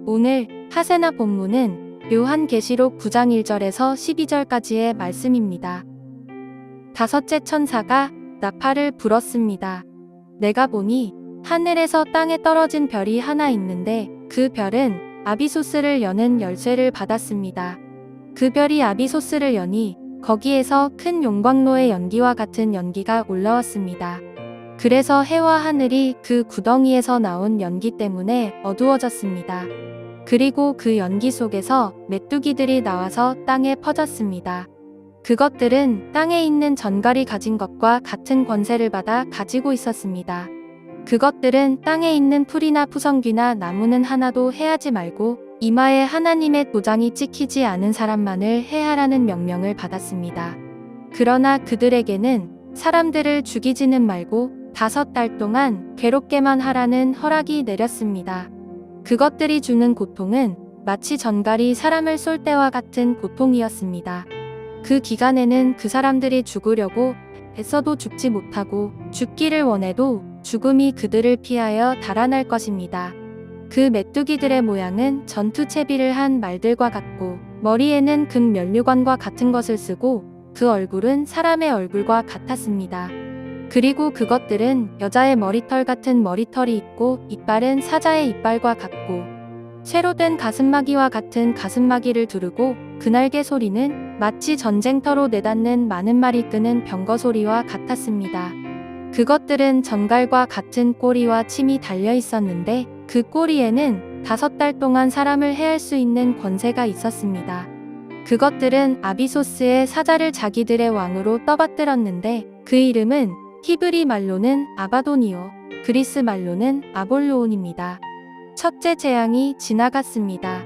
오늘 하세나 본문은 요한계시록 9장 1절에서 12절까지의 말씀입니다. 다섯째 천사가 나팔을 불었습니다. 내가 보니 하늘에서 땅에 떨어진 별이 하나 있는데 그 별은 아비소스를 여는 열쇠를 받았습니다. 그 별이 아비소스를 여니 거기에서 큰 용광로의 연기와 같은 연기가 올라왔습니다. 그래서 해와 하늘이 그 구덩이에서 나온 연기 때문에 어두워졌습니다. 그리고 그 연기 속에서 메뚜기들이 나와서 땅에 퍼졌습니다. 그것들은 땅에 있는 전갈이 가진 것과 같은 권세를 받아 가지고 있었습니다. 그것들은 땅에 있는 풀이나 푸성귀나 나무는 하나도 해하지 말고 이마에 하나님의 도장이 찍히지 않은 사람만을 해하라는 명령을 받았습니다. 그러나 그들에게는 사람들을 죽이지는 말고 5달 동안 괴롭게만 하라는 허락이 내렸습니다. 그것들이 주는 고통은 마치 전갈이 사람을 쏠 때와 같은 고통이었습니다. 그 기간에는 그 사람들이 죽으려고 애써도 죽지 못하고 죽기를 원해도 죽음이 그들을 피하여 달아날 것입니다. 그 메뚜기들의 모양은 전투 채비를 한 말들과 같고 머리에는 금 면류관과 같은 것을 쓰고 그 얼굴은 사람의 얼굴과 같았습니다. 그리고 그것들은 여자의 머리털 같은 머리털이 있고 이빨은 사자의 이빨과 같고 쇠로 된 가슴마기와 같은 가슴마기를 두르고 그 날개 소리는 마치 전쟁터로 내닫는 많은 말이 끄는 병거 소리와 같았습니다. 그것들은 전갈과 같은 꼬리와 침이 달려 있었는데 그 꼬리에는 5달 동안 사람을 해할 수 있는 권세가 있었습니다. 그것들은 아비소스의 사자를 자기들의 왕으로 떠받들었는데 그 이름은 히브리 말로는 아바돈이요 그리스 말로는 아볼로온입니다. 첫째 재앙이 지나갔습니다.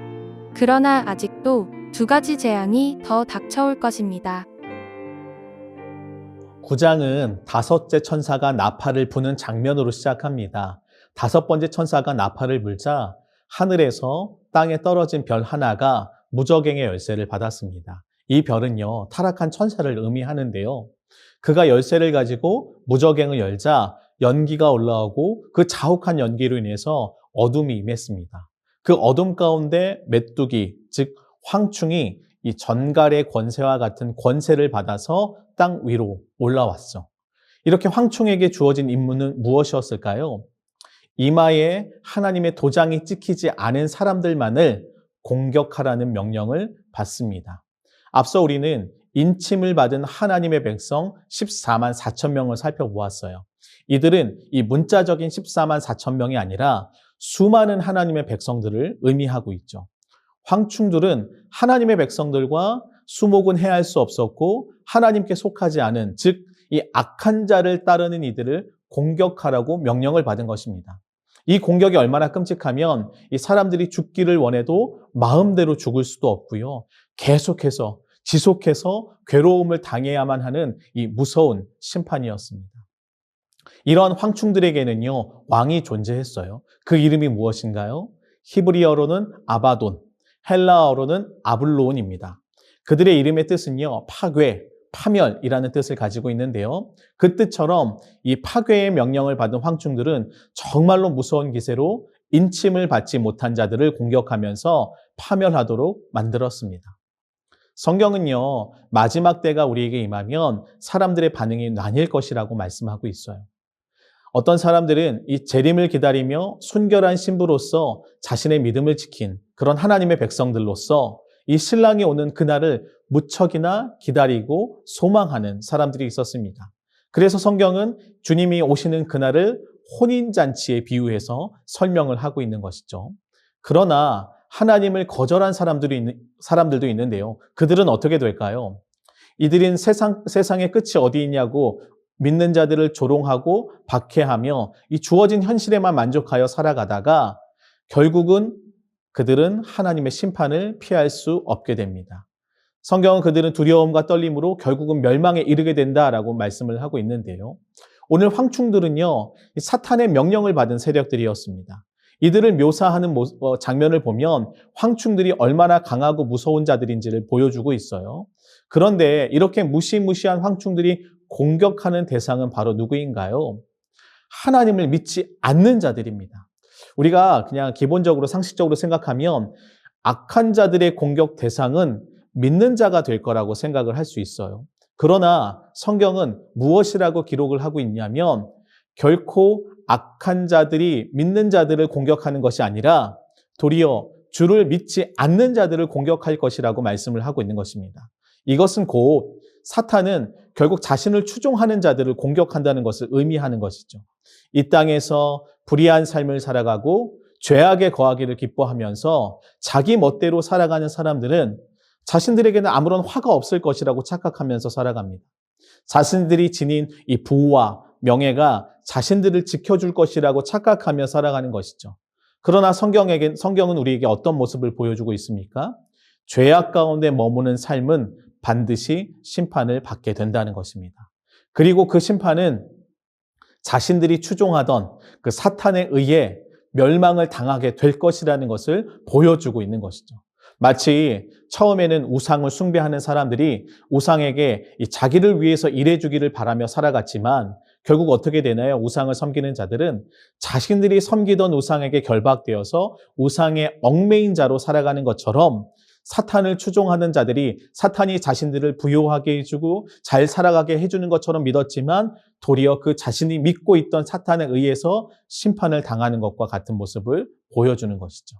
그러나 아직도 2가지 재앙이 더 닥쳐올 것입니다. 9장은 다섯째 천사가 나팔을 부는 장면으로 시작합니다. 5번째 천사가 나팔을 불자 하늘에서 땅에 떨어진 별 하나가 무저갱의 열쇠를 받았습니다. 이 별은요, 타락한 천사를 의미하는데요. 그가 열쇠를 가지고 무저갱을 열자 연기가 올라오고 그 자욱한 연기로 인해서 어둠이 임했습니다. 그 어둠 가운데 메뚜기, 즉 황충이 이 전갈의 권세와 같은 권세를 받아서 땅 위로 올라왔죠. 이렇게 황충에게 주어진 임무는 무엇이었을까요? 이마에 하나님의 도장이 찍히지 않은 사람들만을 공격하라는 명령을 받습니다. 앞서 우리는 인침을 받은 하나님의 백성 14만 4천 명을 살펴보았어요. 이들은 이 문자적인 14만 4천 명이 아니라 수많은 하나님의 백성들을 의미하고 있죠. 황충들은 하나님의 백성들과 수목은 해할 수 없었고 하나님께 속하지 않은, 즉 이 악한 자를 따르는 이들을 공격하라고 명령을 받은 것입니다. 이 공격이 얼마나 끔찍하면 이 사람들이 죽기를 원해도 마음대로 죽을 수도 없고요. 계속해서 지속해서 괴로움을 당해야만 하는 이 무서운 심판이었습니다. 이러한 황충들에게는요, 왕이 존재했어요. 그 이름이 무엇인가요? 히브리어로는 아바돈, 헬라어로는 아블로온입니다. 그들의 이름의 뜻은요, 파괴, 파멸이라는 뜻을 가지고 있는데요. 그 뜻처럼 이 파괴의 명령을 받은 황충들은 정말로 무서운 기세로 인침을 받지 못한 자들을 공격하면서 파멸하도록 만들었습니다. 성경은요, 마지막 때가 우리에게 임하면 사람들의 반응이 나뉠 것이라고 말씀하고 있어요. 어떤 사람들은 이 재림을 기다리며 순결한 신부로서 자신의 믿음을 지킨 그런 하나님의 백성들로서 이 신랑이 오는 그날을 무척이나 기다리고 소망하는 사람들이 있었습니다. 그래서 성경은 주님이 오시는 그날을 혼인잔치에 비유해서 설명을 하고 있는 것이죠. 그러나 하나님을 거절한 사람들도 있는데요. 그들은 어떻게 될까요? 이들은 세상의 끝이 어디 있냐고 믿는 자들을 조롱하고 박해하며 이 주어진 현실에만 만족하여 살아가다가 결국은 그들은 하나님의 심판을 피할 수 없게 됩니다. 성경은 그들은 두려움과 떨림으로 결국은 멸망에 이르게 된다라고 말씀을 하고 있는데요. 오늘 황충들은요, 사탄의 명령을 받은 세력들이었습니다. 이들을 묘사하는 장면을 보면 황충들이 얼마나 강하고 무서운 자들인지를 보여주고 있어요. 그런데 이렇게 무시무시한 황충들이 공격하는 대상은 바로 누구인가요? 하나님을 믿지 않는 자들입니다. 우리가 그냥 기본적으로 상식적으로 생각하면 악한 자들의 공격 대상은 믿는 자가 될 거라고 생각을 할 수 있어요. 그러나 성경은 무엇이라고 기록을 하고 있냐면 결코 악한 자들이 믿는 자들을 공격하는 것이 아니라 도리어 주를 믿지 않는 자들을 공격할 것이라고 말씀을 하고 있는 것입니다. 이것은 곧 사탄은 결국 자신을 추종하는 자들을 공격한다는 것을 의미하는 것이죠. 이 땅에서 불의한 삶을 살아가고 죄악에 거하기를 기뻐하면서 자기 멋대로 살아가는 사람들은 자신들에게는 아무런 화가 없을 것이라고 착각하면서 살아갑니다. 자신들이 지닌 이 부와 명예가 자신들을 지켜줄 것이라고 착각하며 살아가는 것이죠. 그러나 성경은 우리에게 어떤 모습을 보여주고 있습니까? 죄악 가운데 머무는 삶은 반드시 심판을 받게 된다는 것입니다. 그리고 그 심판은 자신들이 추종하던 그 사탄에 의해 멸망을 당하게 될 것이라는 것을 보여주고 있는 것이죠. 마치 처음에는 우상을 숭배하는 사람들이 우상에게 자기를 위해서 일해주기를 바라며 살아갔지만 결국 어떻게 되나요? 우상을 섬기는 자들은 자신들이 섬기던 우상에게 결박되어서 우상의 얽매인 자로 살아가는 것처럼 사탄을 추종하는 자들이 사탄이 자신들을 부요하게 해주고 잘 살아가게 해주는 것처럼 믿었지만 도리어 그 자신이 믿고 있던 사탄에 의해서 심판을 당하는 것과 같은 모습을 보여주는 것이죠.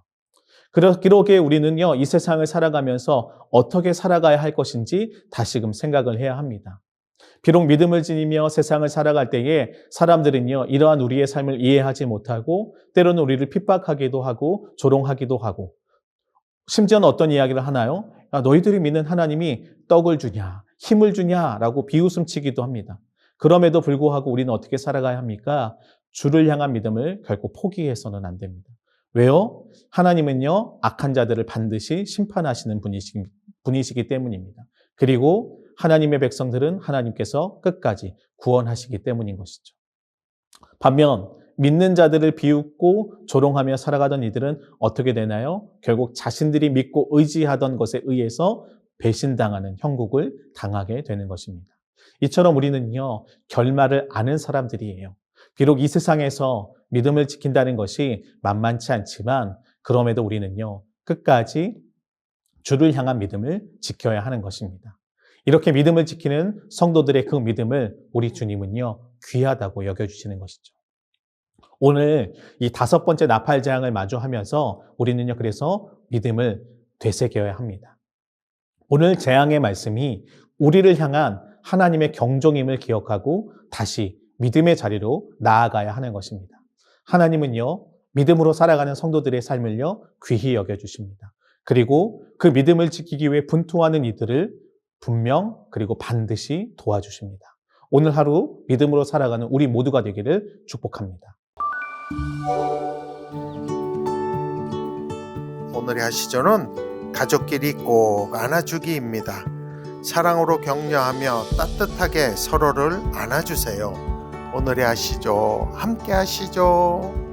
그러기에 우리는요, 이 세상을 살아가면서 어떻게 살아가야 할 것인지 다시금 생각을 해야 합니다. 비록 믿음을 지니며 세상을 살아갈 때에 사람들은요, 이러한 우리의 삶을 이해하지 못하고 때로는 우리를 핍박하기도 하고 조롱하기도 하고 심지어는 어떤 이야기를 하나요? 야, 너희들이 믿는 하나님이 떡을 주냐, 힘을 주냐라고 비웃음치기도 합니다. 그럼에도 불구하고 우리는 어떻게 살아가야 합니까? 주를 향한 믿음을 결코 포기해서는 안 됩니다. 왜요? 하나님은요, 악한 자들을 반드시 심판하시는 분이시기 때문입니다. 그리고 하나님의 백성들은 하나님께서 끝까지 구원하시기 때문인 것이죠. 반면 믿는 자들을 비웃고 조롱하며 살아가던 이들은 어떻게 되나요? 결국 자신들이 믿고 의지하던 것에 의해서 배신당하는 형국을 당하게 되는 것입니다. 이처럼 우리는요, 결말을 아는 사람들이에요. 비록 이 세상에서 믿음을 지킨다는 것이 만만치 않지만 그럼에도 우리는요, 끝까지 주를 향한 믿음을 지켜야 하는 것입니다. 이렇게 믿음을 지키는 성도들의 그 믿음을 우리 주님은요, 귀하다고 여겨주시는 것이죠. 오늘 이 5번째 나팔재앙을 마주하면서 우리는요, 그래서 믿음을 되새겨야 합니다. 오늘 재앙의 말씀이 우리를 향한 하나님의 경종임을 기억하고 다시 믿음의 자리로 나아가야 하는 것입니다. 하나님은요, 믿음으로 살아가는 성도들의 삶을요, 귀히 여겨주십니다. 그리고 그 믿음을 지키기 위해 분투하는 이들을 분명 그리고 반드시 도와주십니다. 오늘 하루 믿음으로 살아가는 우리 모두가 되기를 축복합니다. 오늘의 하시조는 가족끼리 꼭 안아주기입니다. 사랑으로 격려하며 따뜻하게 서로를 안아주세요. 오늘의 하시조 함께 하시죠.